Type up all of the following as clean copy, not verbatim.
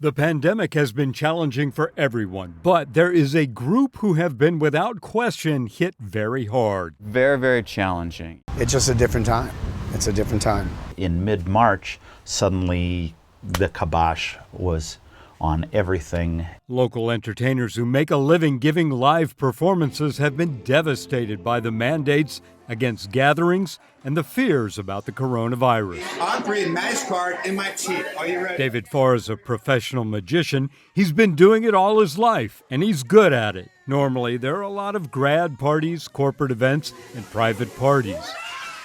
The pandemic has been challenging for everyone, but there is a group who have been without question hit very hard. Very, very challenging. It's just a different time. It's a different time. In mid-March, suddenly the kibosh was on everything. Local entertainers who make a living giving live performances have been devastated by the mandates against gatherings and the fears about the coronavirus. I'm bringing magic card in my teeth. Are you ready? David Farr is a professional magician. He's been doing it all his life, and he's good at it. Normally, there are a lot of grad parties, corporate events, and private parties.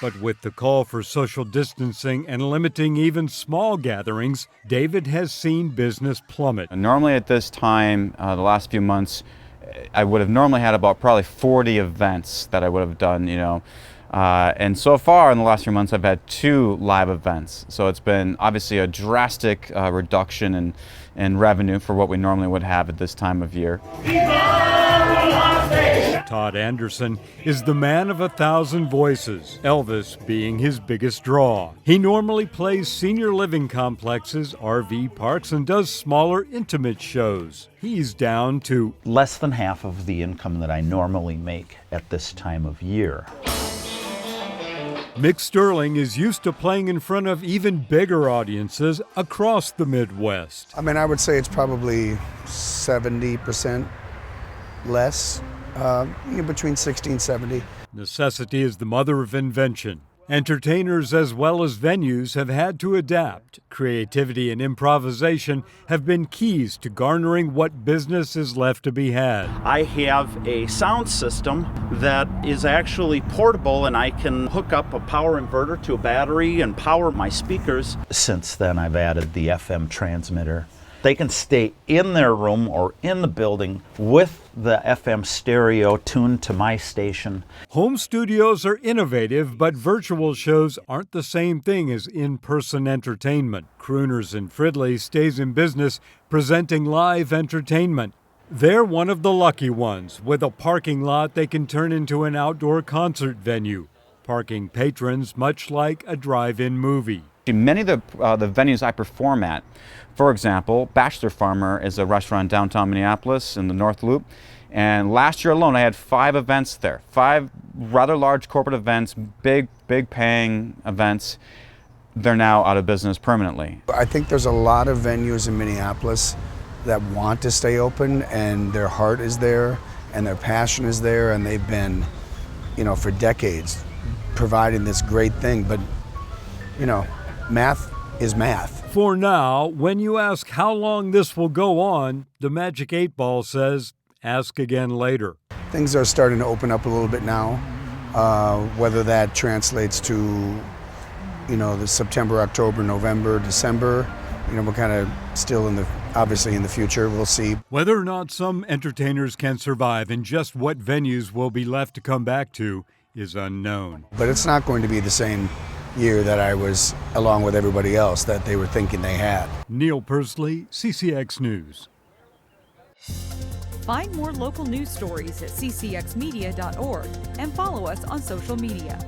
But with the call for social distancing and limiting even small gatherings, David has seen business plummet. Normally at this time, the last few months, I would have normally had about probably 40 events that I would have done, and so far in the last few months I've had 2 live events. So it's been obviously a drastic reduction in revenue for what we normally would have at this time of year. Todd Anderson is the man of 1,000 voices, Elvis being his biggest draw. He normally plays senior living complexes, RV parks, and does smaller intimate shows. He's down to Less than half of the income that I normally make at this time of year. Mick Sterling is used to playing in front of even bigger audiences across the Midwest. I would say it's probably 70% less, between 60 and 70. Necessity is the mother of invention. Entertainers as well as venues have had to adapt. Creativity and improvisation have been keys to garnering what business is left to be had. I have a sound system that is actually portable, and I can hook up a power inverter to a battery and power my speakers. Since then, I've added the FM transmitter. They can stay in their room or in the building with the FM stereo tuned to my station. Home studios are innovative, but virtual shows aren't the same thing as in-person entertainment. Crooners in Fridley stays in business presenting live entertainment. They're one of the lucky ones. With a parking lot, they can turn into an outdoor concert venue, parking patrons much like a drive-in movie. Many of the venues I perform at, for example, Bachelor Farmer is a restaurant downtown Minneapolis in the North Loop, and last year alone I had 5 events there, 5 rather large corporate events, big paying events. They're now out of business permanently. I think there's a lot of venues in Minneapolis that want to stay open, and their heart is there and their passion is there, and they've been, for decades providing this great thing, but math is math. For now, when you ask how long this will go on, the Magic 8 Ball says, ask again later. Things are starting to open up a little bit now. Whether that translates to, the September, October, November, December, we're kind of still obviously in the future. We'll see. Whether or not some entertainers can survive and just what venues will be left to come back to is unknown. But it's not going to be the same year that I was, along with everybody else, that they were thinking they had. Neil Persley, CCX News. Find more local news stories at ccxmedia.org and follow us on social media.